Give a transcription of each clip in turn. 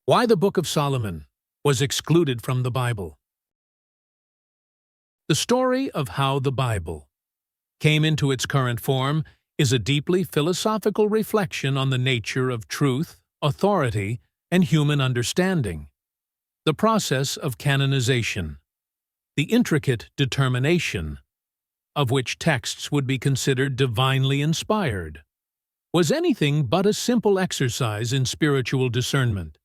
Why the Book of Solomon was excluded from the Bible. The story of how the Bible came into its current form is a deeply philosophical reflection on the nature of truth, authority, and human understanding. The process of canonization, the intricate determination of which texts would be considered divinely inspired, was anything but a simple exercise in spiritual discernment.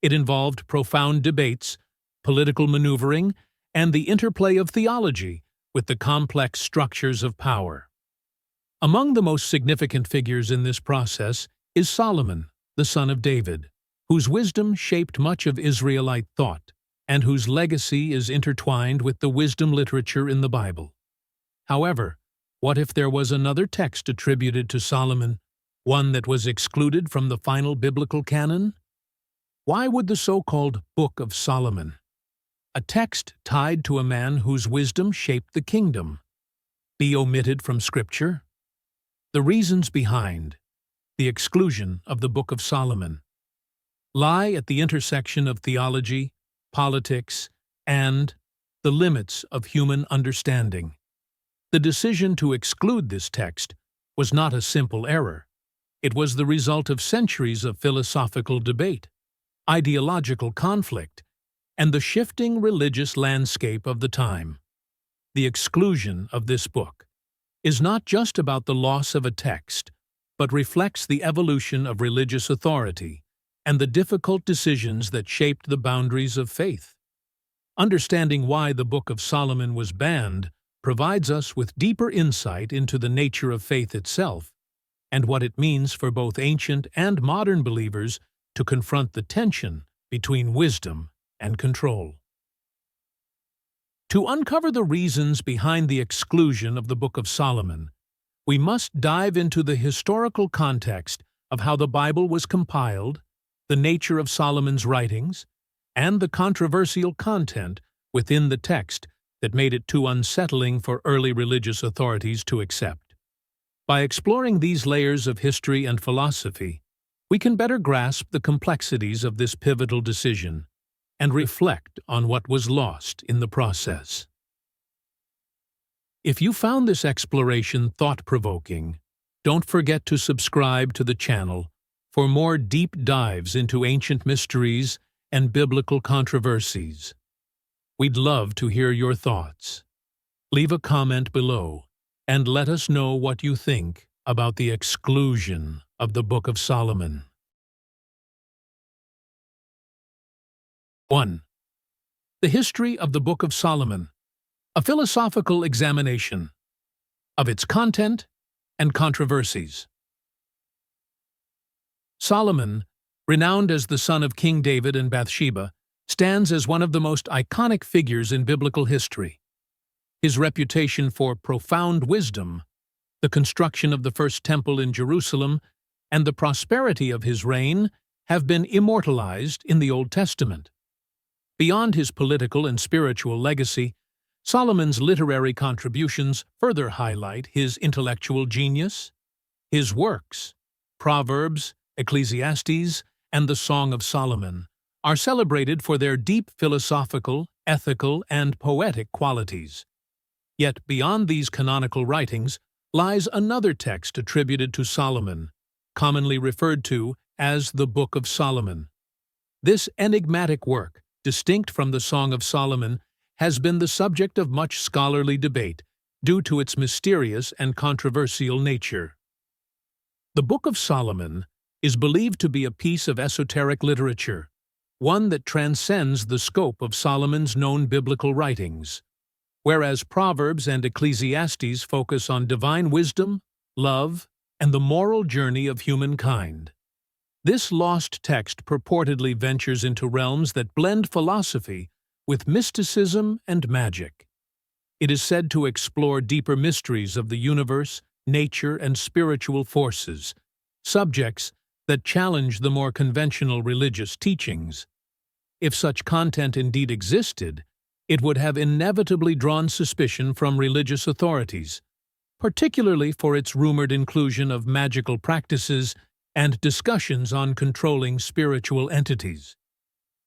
It involved profound debates, political maneuvering, and the interplay of theology with the complex structures of power. Among the most significant figures in this process is Solomon, the son of David, whose wisdom shaped much of Israelite thought, and whose legacy is intertwined with the wisdom literature in the Bible. However, what if there was another text attributed to Solomon, one that was excluded from the final biblical canon? Why would the so-called Book of Solomon, a text tied to a man whose wisdom shaped the kingdom, be omitted from Scripture? The reasons behind the exclusion of the Book of Solomon lie at the intersection of theology, politics, and the limits of human understanding. The decision to exclude this text was not a simple error. It was the result of centuries of philosophical debate, ideological conflict, and the shifting religious landscape of the time. The exclusion of this book is not just about the loss of a text, but reflects the evolution of religious authority and the difficult decisions that shaped the boundaries of faith. Understanding why the Book of Solomon was banned provides us with deeper insight into the nature of faith itself and what it means for both ancient and modern believers to confront the tension between wisdom and control. To uncover the reasons behind the exclusion of the Book of Solomon, we must dive into the historical context of how the Bible was compiled, the nature of Solomon's writings, and the controversial content within the text that made it too unsettling for early religious authorities to accept. By exploring these layers of history and philosophy, we can better grasp the complexities of this pivotal decision and reflect on what was lost in the process. If you found this exploration thought-provoking, don't forget to subscribe to the channel for more deep dives into ancient mysteries and biblical controversies. We'd love to hear your thoughts. Leave a comment below and let us know what you think about the exclusion of the Book of Solomon. 1. The History of the Book of Solomon, a philosophical examination of its content and controversies. Solomon, renowned as the son of King David and Bathsheba, stands as one of the most iconic figures in biblical history. His reputation for profound wisdom, the construction of the first temple in Jerusalem, and the prosperity of his reign have been immortalized in the Old Testament. Beyond his political and spiritual legacy, Solomon's literary contributions further highlight his intellectual genius. His works, Proverbs, Ecclesiastes, and the Song of Solomon, are celebrated for their deep philosophical, ethical, and poetic qualities. Yet beyond these canonical writings lies another text attributed to Solomon, commonly referred to as the Book of Solomon. This enigmatic work, distinct from the Song of Solomon, has been the subject of much scholarly debate due to its mysterious and controversial nature. The Book of Solomon is believed to be a piece of esoteric literature, one that transcends the scope of Solomon's known biblical writings. Whereas Proverbs and Ecclesiastes focus on divine wisdom, love, and the moral journey of humankind, this lost text purportedly ventures into realms that blend philosophy with mysticism and magic. It is said to explore deeper mysteries of the universe, nature, and spiritual forces, subjects that challenge the more conventional religious teachings. If such content indeed existed, it would have inevitably drawn suspicion from religious authorities, particularly for its rumored inclusion of magical practices and discussions on controlling spiritual entities.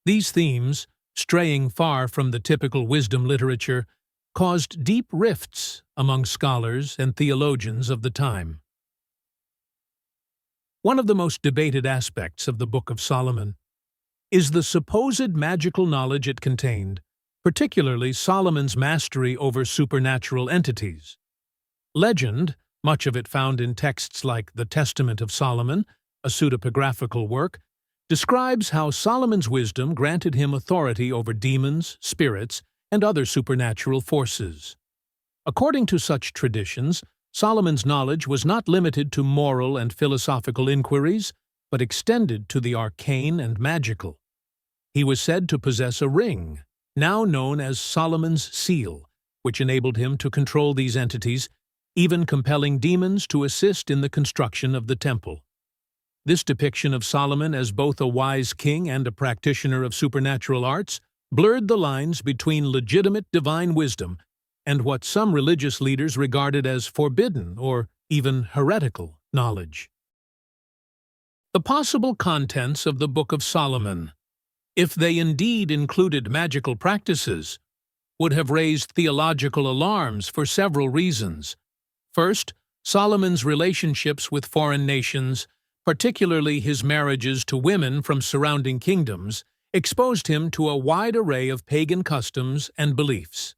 These themes, straying far from the typical wisdom literature, caused deep rifts among scholars and theologians of the time. One of the most debated aspects of the Book of Solomon is the supposed magical knowledge it contained, particularly Solomon's mastery over supernatural entities. Legend, much of it found in texts like the Testament of Solomon, a pseudepigraphical work, describes how Solomon's wisdom granted him authority over demons, spirits, and other supernatural forces. According to such traditions, Solomon's knowledge was not limited to moral and philosophical inquiries, but extended to the arcane and magical. He was said to possess a ring, now known as Solomon's seal, which enabled him to control these entities, even compelling demons to assist in the construction of the temple. This depiction of Solomon as both a wise king and a practitioner of supernatural arts blurred the lines between legitimate divine wisdom and what some religious leaders regarded as forbidden or even heretical knowledge. The possible contents of the Book of Solomon, if they indeed included magical practices, would have raised theological alarms for several reasons. First, Solomon's relationships with foreign nations, particularly his marriages to women from surrounding kingdoms, exposed him to a wide array of pagan customs and beliefs.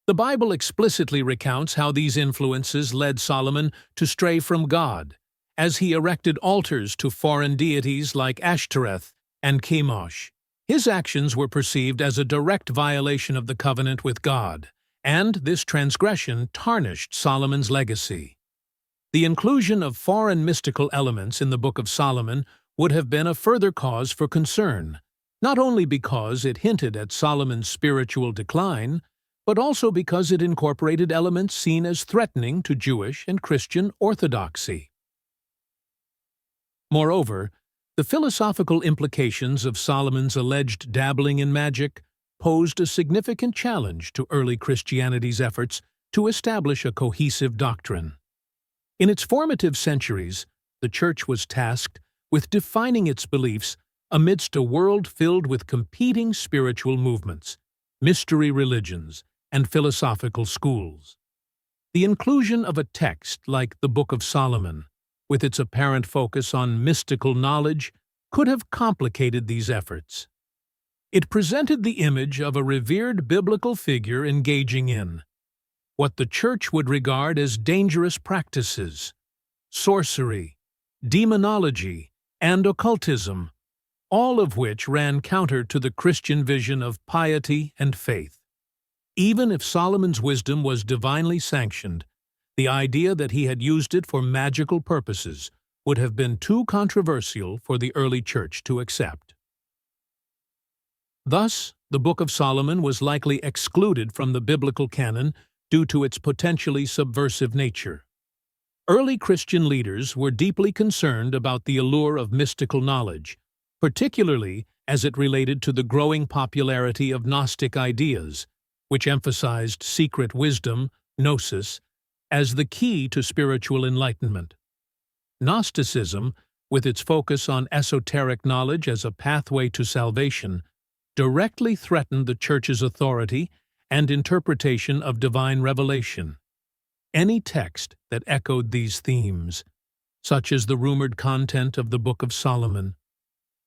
The Bible explicitly recounts how these influences led Solomon to stray from God, as he erected altars to foreign deities like Ashtoreth and Chemosh. His actions were perceived as a direct violation of the covenant with God, and this transgression tarnished Solomon's legacy. The inclusion of foreign mystical elements in the Book of Solomon would have been a further cause for concern, not only because it hinted at Solomon's spiritual decline, but also because it incorporated elements seen as threatening to Jewish and Christian orthodoxy. Moreover, the philosophical implications of Solomon's alleged dabbling in magic posed a significant challenge to early Christianity's efforts to establish a cohesive doctrine. In its formative centuries, the Church was tasked with defining its beliefs amidst a world filled with competing spiritual movements, mystery religions, and philosophical schools. The inclusion of a text like the Book of Solomon, with its apparent focus on mystical knowledge, could have complicated these efforts. It presented the image of a revered biblical figure engaging in what the Church would regard as dangerous practices, sorcery, demonology, and occultism, all of which ran counter to the Christian vision of piety and faith. Even if Solomon's wisdom was divinely sanctioned, the idea that he had used it for magical purposes would have been too controversial for the early Church to accept. Thus, the Book of Solomon was likely excluded from the biblical canon due to its potentially subversive nature. Early Christian leaders were deeply concerned about the allure of mystical knowledge, particularly as it related to the growing popularity of Gnostic ideas, which emphasized secret wisdom, gnosis, as the key to spiritual enlightenment. Gnosticism, with its focus on esoteric knowledge as a pathway to salvation, directly threatened the Church's authority and interpretation of divine revelation. Any text that echoed these themes, such as the rumored content of the Book of Solomon,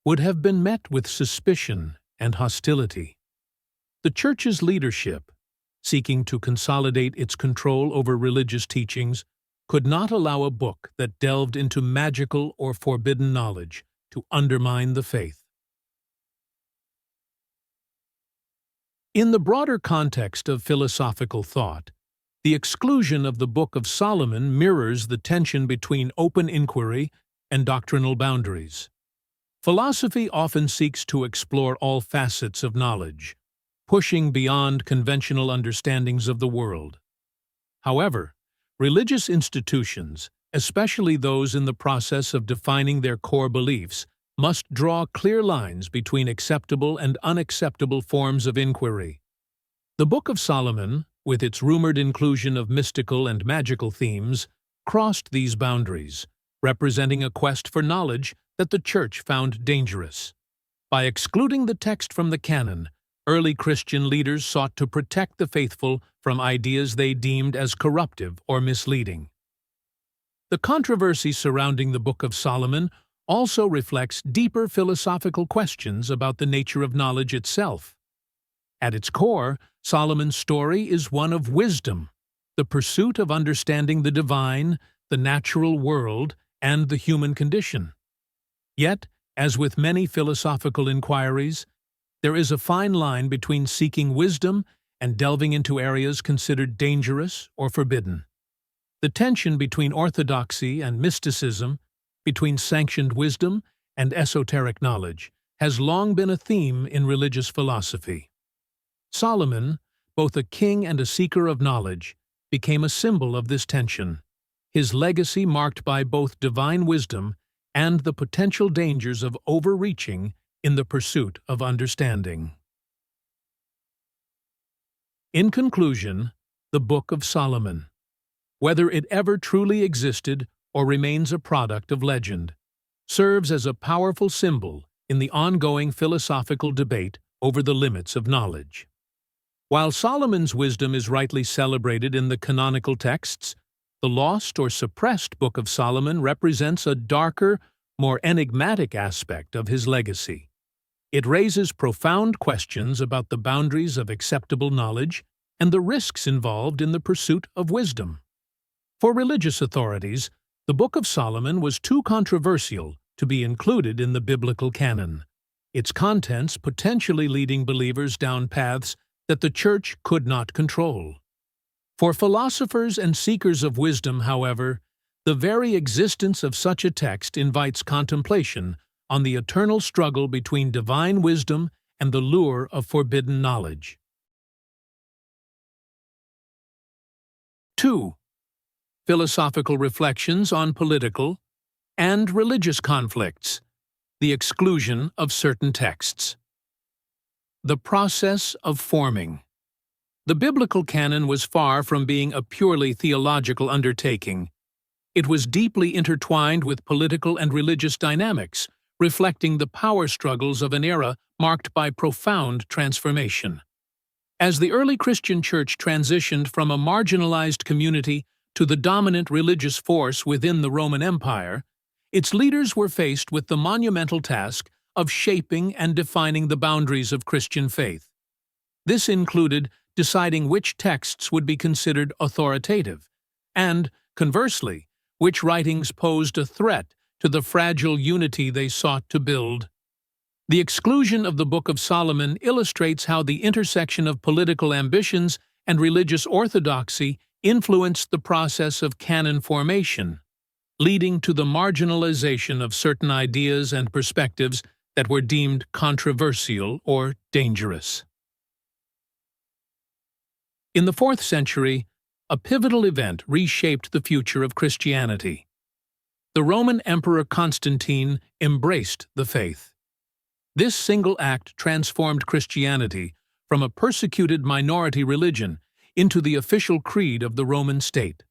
would have been met with suspicion and hostility. The Church's leadership, seeking to consolidate its control over religious teachings, could not allow a book that delved into magical or forbidden knowledge to undermine the faith. In the broader context of philosophical thought, the exclusion of the Book of Solomon mirrors the tension between open inquiry and doctrinal boundaries. Philosophy often seeks to explore all facets of knowledge, pushing beyond conventional understandings of the world. However, religious institutions, especially those in the process of defining their core beliefs, must draw clear lines between acceptable and unacceptable forms of inquiry. The Book of Solomon, with its rumored inclusion of mystical and magical themes, crossed these boundaries, representing a quest for knowledge that the Church found dangerous. By excluding the text from the canon, early Christian leaders sought to protect the faithful from ideas they deemed as corruptive or misleading. The controversy surrounding the Book of Solomon also reflects deeper philosophical questions about the nature of knowledge itself. At its core, Solomon's story is one of wisdom, the pursuit of understanding the divine, the natural world, and the human condition. Yet, as with many philosophical inquiries, there is a fine line between seeking wisdom and delving into areas considered dangerous or forbidden. The tension between orthodoxy and mysticism, between sanctioned wisdom and esoteric knowledge, has long been a theme in religious philosophy. Solomon, both a king and a seeker of knowledge, became a symbol of this tension, his legacy marked by both divine wisdom and the potential dangers of overreaching in the pursuit of understanding. In conclusion, the Book of Solomon, whether it ever truly existed or remains a product of legend, serves as a powerful symbol in the ongoing philosophical debate over the limits of knowledge. While Solomon's wisdom is rightly celebrated in the canonical texts, the lost or suppressed Book of Solomon represents a darker, more enigmatic aspect of his legacy. It raises profound questions about the boundaries of acceptable knowledge and the risks involved in the pursuit of wisdom. For religious authorities, the Book of Solomon was too controversial to be included in the biblical canon, its contents potentially leading believers down paths that the Church could not control. For philosophers and seekers of wisdom, however, the very existence of such a text invites contemplation on the eternal struggle between divine wisdom and the lure of forbidden knowledge. 2. Philosophical reflections on political and religious conflicts, the exclusion of certain texts. The process of forming. The biblical canon was far from being a purely theological undertaking. It was deeply intertwined with political and religious dynamics, reflecting the power struggles of an era marked by profound transformation. As the early Christian Church transitioned from a marginalized community to the dominant religious force within the Roman Empire, its leaders were faced with the monumental task of shaping and defining the boundaries of Christian faith. This included deciding which texts would be considered authoritative, and, conversely, which writings posed a threat to the fragile unity they sought to build. The exclusion of the Book of Solomon illustrates how the intersection of political ambitions and religious orthodoxy influenced the process of canon formation, leading to the marginalization of certain ideas and perspectives that were deemed controversial or dangerous. In the 4th century, a pivotal event reshaped the future of Christianity. The Roman Emperor Constantine embraced the faith. This single act transformed Christianity from a persecuted minority religion into the official creed of the Roman state.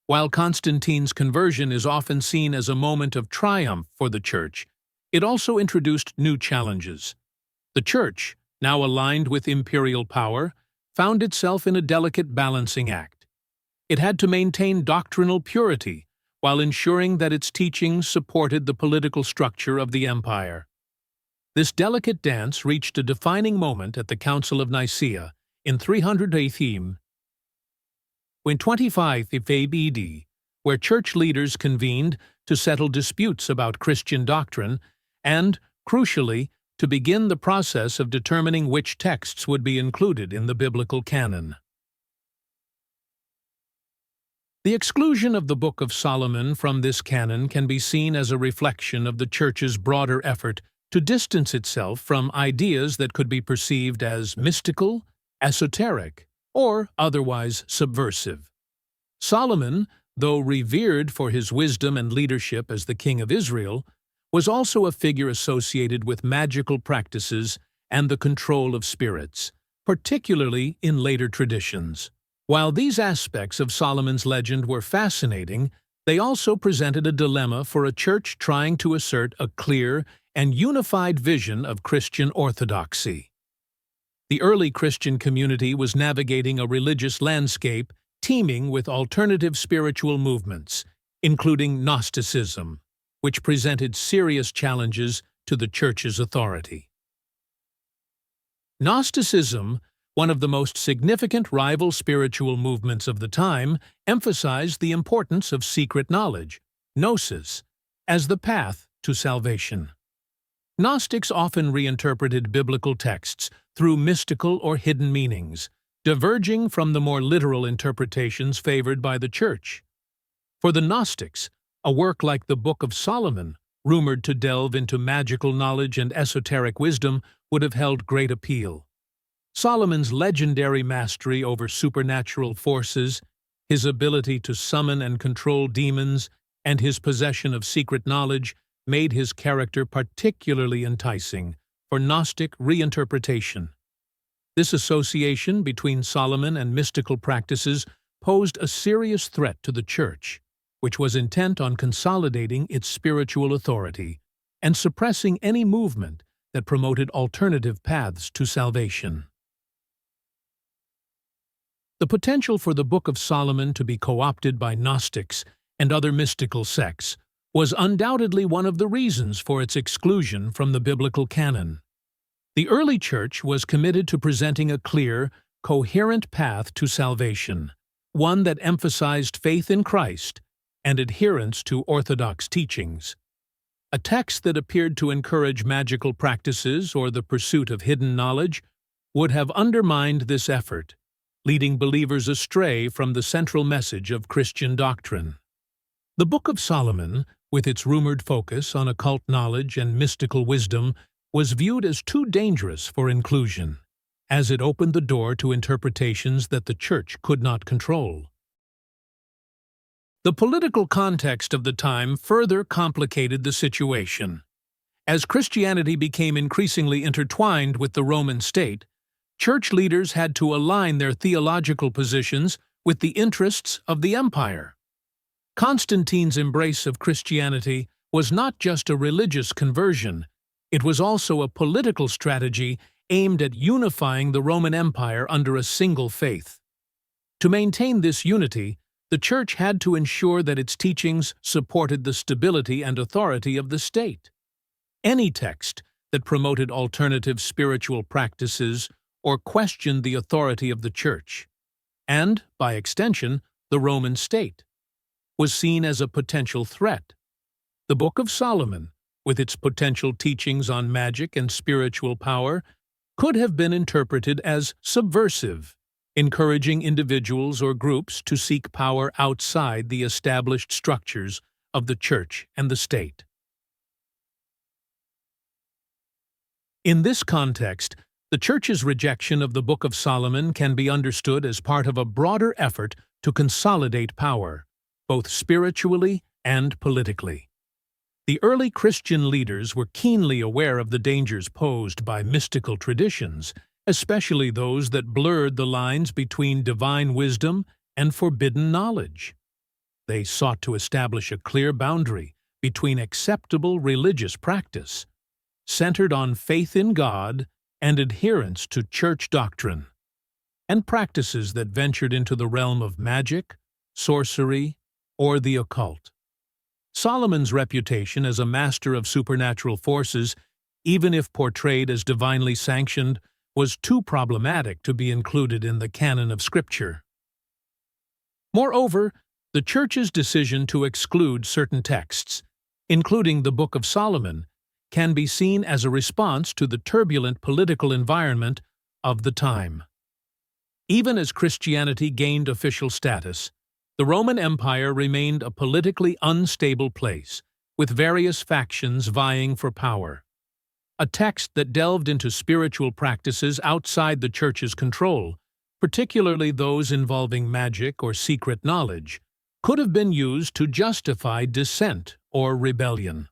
While Constantine's conversion is often seen as a moment of triumph for the Church, it also introduced new challenges. The Church, now aligned with imperial power, found itself in a delicate balancing act. It had to maintain doctrinal purity while ensuring that its teachings supported the political structure of the empire. This delicate dance reached a defining moment at the Council of Nicaea in 300 AD, when 25 AD, where church leaders convened to settle disputes about Christian doctrine and, crucially, to begin the process of determining which texts would be included in the biblical canon. The exclusion of the Book of Solomon from this canon can be seen as a reflection of the Church's broader effort to distance itself from ideas that could be perceived as mystical, esoteric, or otherwise subversive. Solomon, though revered for his wisdom and leadership as the king of Israel, was also a figure associated with magical practices and the control of spirits, particularly in later traditions. While these aspects of Solomon's legend were fascinating, they also presented a dilemma for a church trying to assert a clear and unified vision of Christian orthodoxy. The early Christian community was navigating a religious landscape teeming with alternative spiritual movements, including Gnosticism, which presented serious challenges to the Church's authority. Gnosticism, one of the most significant rival spiritual movements of the time, emphasized the importance of secret knowledge, gnosis, as the path to salvation. Gnostics often reinterpreted biblical texts through mystical or hidden meanings, diverging from the more literal interpretations favored by the Church. For the Gnostics, a work like the Book of Solomon, rumored to delve into magical knowledge and esoteric wisdom, would have held great appeal. Solomon's legendary mastery over supernatural forces, his ability to summon and control demons, and his possession of secret knowledge made his character particularly enticing for Gnostic reinterpretation. This association between Solomon and mystical practices posed a serious threat to the Church, which was intent on consolidating its spiritual authority and suppressing any movement that promoted alternative paths to salvation. The potential for the Book of Solomon to be co-opted by Gnostics and other mystical sects was undoubtedly one of the reasons for its exclusion from the biblical canon. The early Church was committed to presenting a clear, coherent path to salvation, one that emphasized faith in Christ and adherence to orthodox teachings. A text that appeared to encourage magical practices or the pursuit of hidden knowledge would have undermined this effort, leading believers astray from the central message of Christian doctrine. The Book of Solomon, with its rumored focus on occult knowledge and mystical wisdom, was viewed as too dangerous for inclusion, as it opened the door to interpretations that the Church could not control. The political context of the time further complicated the situation. As Christianity became increasingly intertwined with the Roman state, Church leaders had to align their theological positions with the interests of the empire. Constantine's embrace of Christianity was not just a religious conversion, it was also a political strategy aimed at unifying the Roman Empire under a single faith. To maintain this unity, the Church had to ensure that its teachings supported the stability and authority of the state. Any text that promoted alternative spiritual practices or questioned the authority of the Church, and, by extension, the Roman state, was seen as a potential threat. The Book of Solomon, with its potential teachings on magic and spiritual power, could have been interpreted as subversive, encouraging individuals or groups to seek power outside the established structures of the Church and the state. In this context, the Church's rejection of the Book of Solomon can be understood as part of a broader effort to consolidate power, both spiritually and politically. The early Christian leaders were keenly aware of the dangers posed by mystical traditions, especially those that blurred the lines between divine wisdom and forbidden knowledge. They sought to establish a clear boundary between acceptable religious practice, centered on faith in God and adherence to church doctrine, and practices that ventured into the realm of magic, sorcery, or the occult. Solomon's reputation as a master of supernatural forces, even if portrayed as divinely sanctioned, was too problematic to be included in the canon of Scripture. Moreover, the Church's decision to exclude certain texts, including the Book of Solomon, can be seen as a response to the turbulent political environment of the time. Even as Christianity gained official status, the Roman Empire remained a politically unstable place, with various factions vying for power. A text that delved into spiritual practices outside the Church's control, particularly those involving magic or secret knowledge, could have been used to justify dissent or rebellion.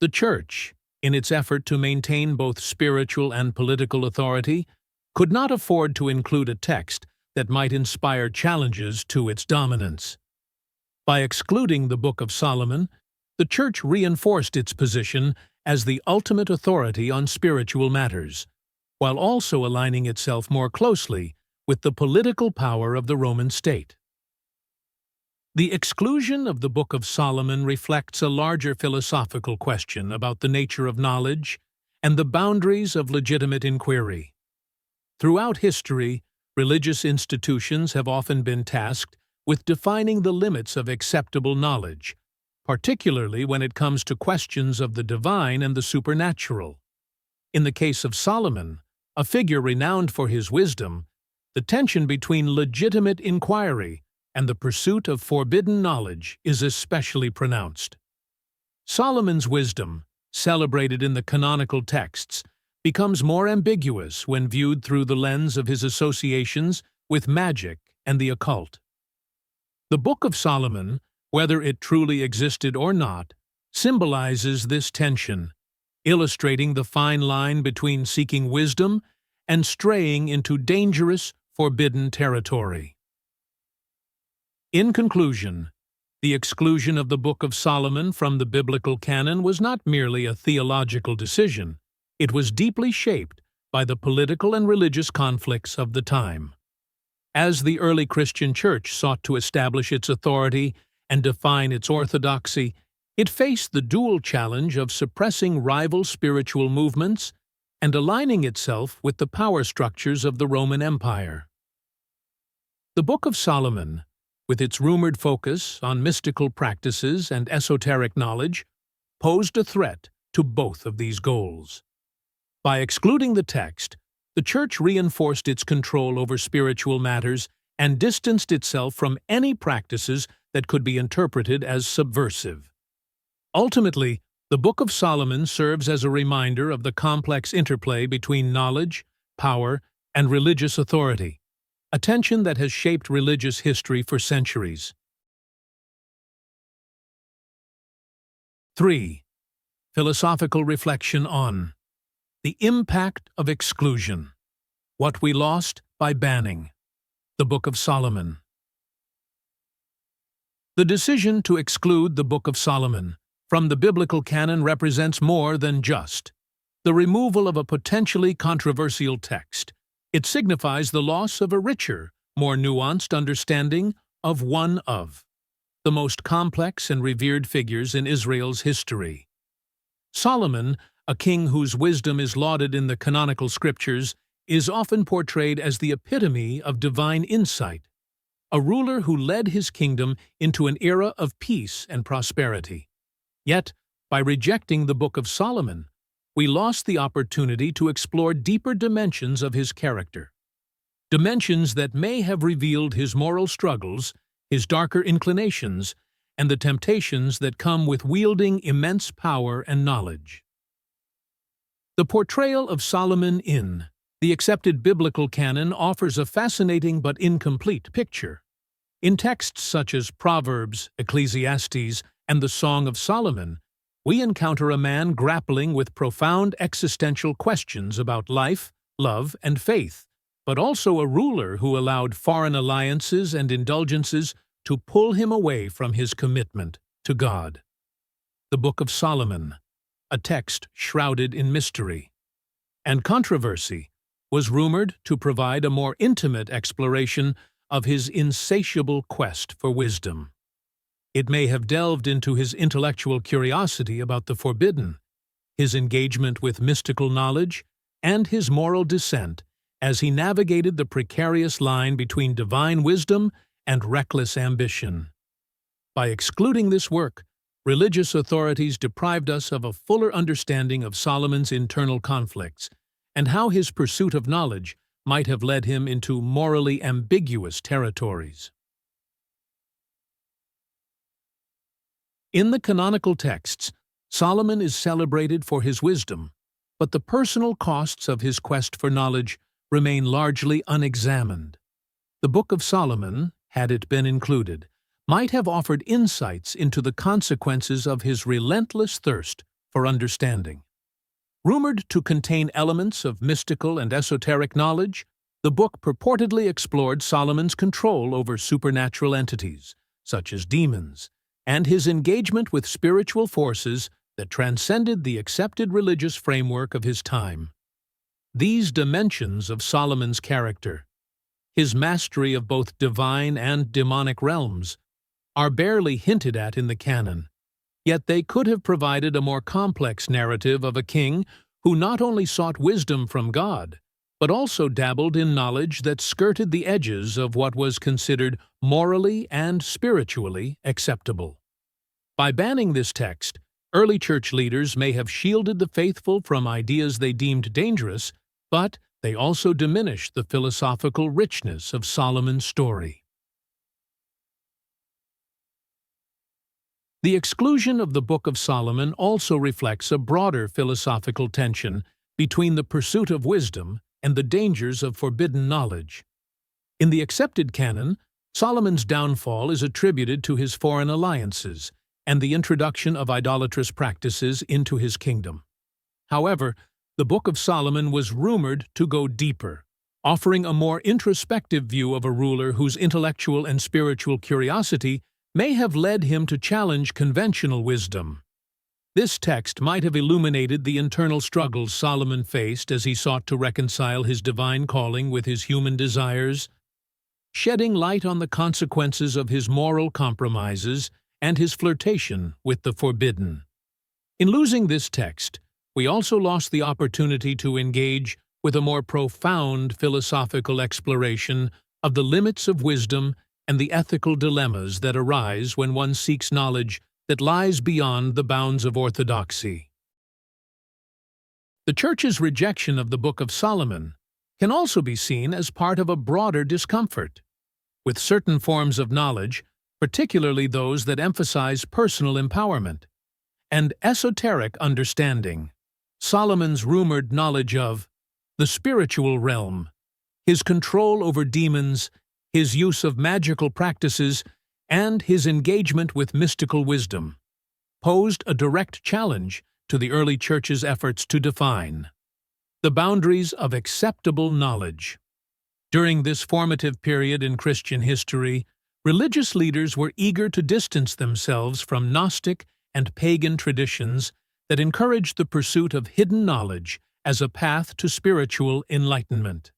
The Church, in its effort to maintain both spiritual and political authority, could not afford to include a text that might inspire challenges to its dominance. By excluding the Book of Solomon, the Church reinforced its position as the ultimate authority on spiritual matters, while also aligning itself more closely with the political power of the Roman state. The exclusion of the Book of Solomon reflects a larger philosophical question about the nature of knowledge and the boundaries of legitimate inquiry. Throughout history, religious institutions have often been tasked with defining the limits of acceptable knowledge, particularly when it comes to questions of the divine and the supernatural. In the case of Solomon, a figure renowned for his wisdom, the tension between legitimate inquiry and the pursuit of forbidden knowledge is especially pronounced. Solomon's wisdom, celebrated in the canonical texts, becomes more ambiguous when viewed through the lens of his associations with magic and the occult. The Book of Solomon, whether it truly existed or not, symbolizes this tension, illustrating the fine line between seeking wisdom and straying into dangerous, forbidden territory. In conclusion, the exclusion of the Book of Solomon from the biblical canon was not merely a theological decision. It was deeply shaped by the political and religious conflicts of the time. As the early Christian Church sought to establish its authority and define its orthodoxy, it faced the dual challenge of suppressing rival spiritual movements and aligning itself with the power structures of the Roman Empire. The Book of Solomon, with its rumored focus on mystical practices and esoteric knowledge, posed a threat to both of these goals. By excluding the text, the Church reinforced its control over spiritual matters and distanced itself from any practices that could be interpreted as subversive. Ultimately, the Book of Solomon serves as a reminder of the complex interplay between knowledge, power, and religious authority, a tension that has shaped religious history for centuries. 3. Philosophical reflection on the impact of exclusion. What we lost by banning. The Book of Solomon. The decision to exclude the Book of Solomon from the biblical canon represents more than just the removal of a potentially controversial text. It signifies the loss of a richer, more nuanced understanding of one of the most complex and revered figures in Israel's history. Solomon, a king whose wisdom is lauded in the canonical scriptures, is often portrayed as the epitome of divine insight, a ruler who led his kingdom into an era of peace and prosperity. Yet, by rejecting the Book of Solomon, we lost the opportunity to explore deeper dimensions of his character, dimensions that may have revealed his moral struggles, his darker inclinations, and the temptations that come with wielding immense power and knowledge. The portrayal of Solomon in the accepted biblical canon offers a fascinating but incomplete picture. In texts such as Proverbs, Ecclesiastes, and the Song of Solomon, we encounter a man grappling with profound existential questions about life, love, and faith, but also a ruler who allowed foreign alliances and indulgences to pull him away from his commitment to God. The Book of Solomon, a text shrouded in mystery and controversy, was rumored to provide a more intimate exploration of his insatiable quest for wisdom. It may have delved into his intellectual curiosity about the forbidden, his engagement with mystical knowledge, and his moral descent as he navigated the precarious line between divine wisdom and reckless ambition. By excluding this work, religious authorities deprived us of a fuller understanding of Solomon's internal conflicts and how his pursuit of knowledge might have led him into morally ambiguous territories. In the canonical texts, Solomon is celebrated for his wisdom, but the personal costs of his quest for knowledge remain largely unexamined. The Book of Solomon, had it been included, might have offered insights into the consequences of his relentless thirst for understanding. Rumored to contain elements of mystical and esoteric knowledge, the book purportedly explored Solomon's control over supernatural entities, such as demons, and his engagement with spiritual forces that transcended the accepted religious framework of his time. These dimensions of Solomon's character, his mastery of both divine and demonic realms, are barely hinted at in the canon, yet they could have provided a more complex narrative of a king who not only sought wisdom from God, but also dabbled in knowledge that skirted the edges of what was considered morally and spiritually acceptable. By banning this text, early church leaders may have shielded the faithful from ideas they deemed dangerous, but they also diminished the philosophical richness of Solomon's story. The exclusion of the Book of Solomon also reflects a broader philosophical tension between the pursuit of wisdom and the dangers of forbidden knowledge. In the accepted canon, Solomon's downfall is attributed to his foreign alliances and the introduction of idolatrous practices into his kingdom. However, the Book of Solomon was rumored to go deeper, offering a more introspective view of a ruler whose intellectual and spiritual curiosity may have led him to challenge conventional wisdom. This text might have illuminated the internal struggles Solomon faced as he sought to reconcile his divine calling with his human desires, shedding light on the consequences of his moral compromises and his flirtation with the forbidden. In losing this text, we also lost the opportunity to engage with a more profound philosophical exploration of the limits of wisdom and the ethical dilemmas that arise when one seeks knowledge that lies beyond the bounds of orthodoxy. The Church's rejection of the Book of Solomon can also be seen as part of a broader discomfort with certain forms of knowledge, particularly those that emphasize personal empowerment and esoteric understanding. Solomon's rumored knowledge of the spiritual realm, his control over demons, his use of magical practices, and his engagement with mystical wisdom posed a direct challenge to the early Church's efforts to define the boundaries of acceptable knowledge. During this formative period in Christian history, religious leaders were eager to distance themselves from Gnostic and pagan traditions that encouraged the pursuit of hidden knowledge as a path to spiritual enlightenment.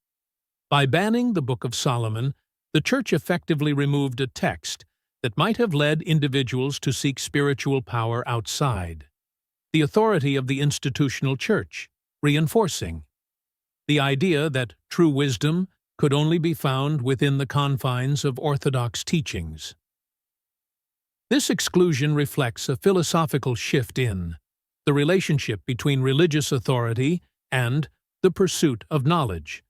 By banning the Book of Solomon, the Church effectively removed a text that might have led individuals to seek spiritual power outside the authority of the institutional Church, reinforcing the idea that true wisdom could only be found within the confines of orthodox teachings. This exclusion reflects a philosophical shift in the relationship between religious authority and the pursuit of knowledge.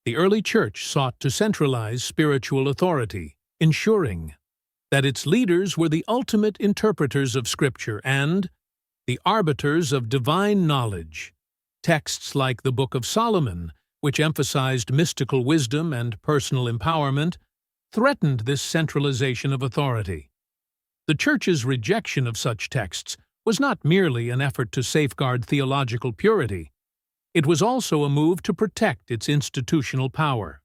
The early Church sought to centralize spiritual authority, ensuring that its leaders were the ultimate interpreters of Scripture and the arbiters of divine knowledge. Texts like the Book of Solomon, which emphasized mystical wisdom and personal empowerment, threatened this centralization of authority. The Church's rejection of such texts was not merely an effort to safeguard theological purity. It was also a move to protect its institutional power.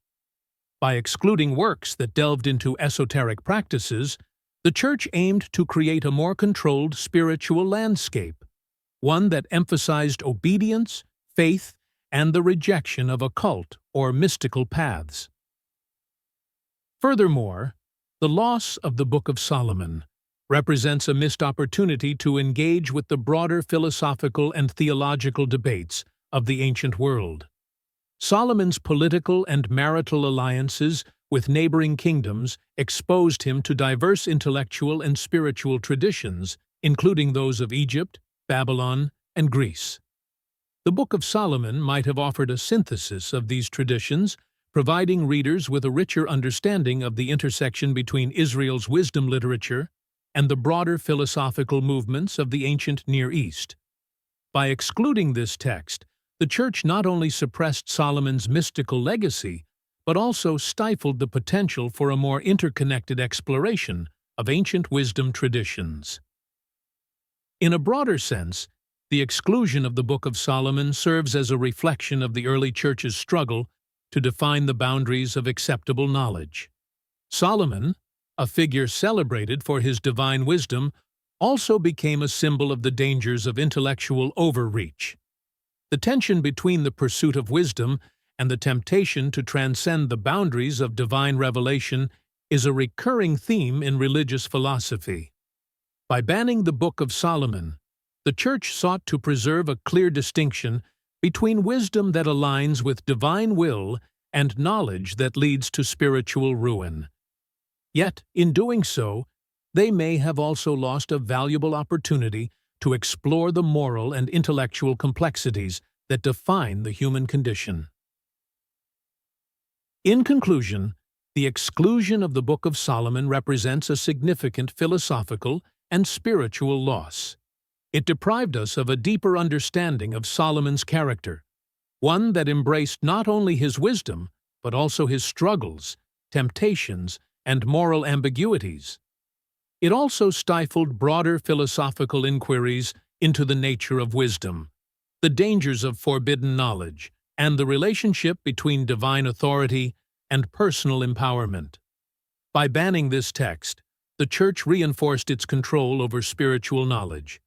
By excluding works that delved into esoteric practices, the Church aimed to create a more controlled spiritual landscape, one that emphasized obedience, faith, and the rejection of occult or mystical paths. Furthermore, the loss of the Book of Solomon represents a missed opportunity to engage with the broader philosophical and theological debates of the ancient world. Solomon's political and marital alliances with neighboring kingdoms exposed him to diverse intellectual and spiritual traditions, including those of Egypt, Babylon, and Greece. The Book of Solomon might have offered a synthesis of these traditions, providing readers with a richer understanding of the intersection between Israel's wisdom literature and the broader philosophical movements of the ancient Near East. By excluding this text, the Church not only suppressed Solomon's mystical legacy, but also stifled the potential for a more interconnected exploration of ancient wisdom traditions. In a broader sense, the exclusion of the Book of Solomon serves as a reflection of the early Church's struggle to define the boundaries of acceptable knowledge. Solomon, a figure celebrated for his divine wisdom, also became a symbol of the dangers of intellectual overreach. The tension between the pursuit of wisdom and the temptation to transcend the boundaries of divine revelation is a recurring theme in religious philosophy. By banning the Book of Solomon, the Church sought to preserve a clear distinction between wisdom that aligns with divine will and knowledge that leads to spiritual ruin. Yet, in doing so, they may have also lost a valuable opportunity to explore the moral and intellectual complexities that define the human condition. In conclusion, the exclusion of the Book of Solomon represents a significant philosophical and spiritual loss. It deprived us of a deeper understanding of Solomon's character, one that embraced not only his wisdom, but also his struggles, temptations, and moral ambiguities. It also stifled broader philosophical inquiries into the nature of wisdom, the dangers of forbidden knowledge, and the relationship between divine authority and personal empowerment. By banning this text, the Church reinforced its control over spiritual knowledge,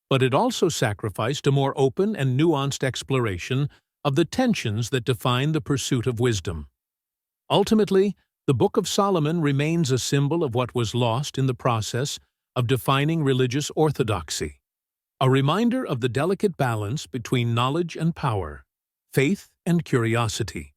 but it also sacrificed a more open and nuanced exploration of the tensions that define the pursuit of wisdom. Ultimately, the Book of Solomon remains a symbol of what was lost in the process of defining religious orthodoxy, a reminder of the delicate balance between knowledge and power, faith and curiosity.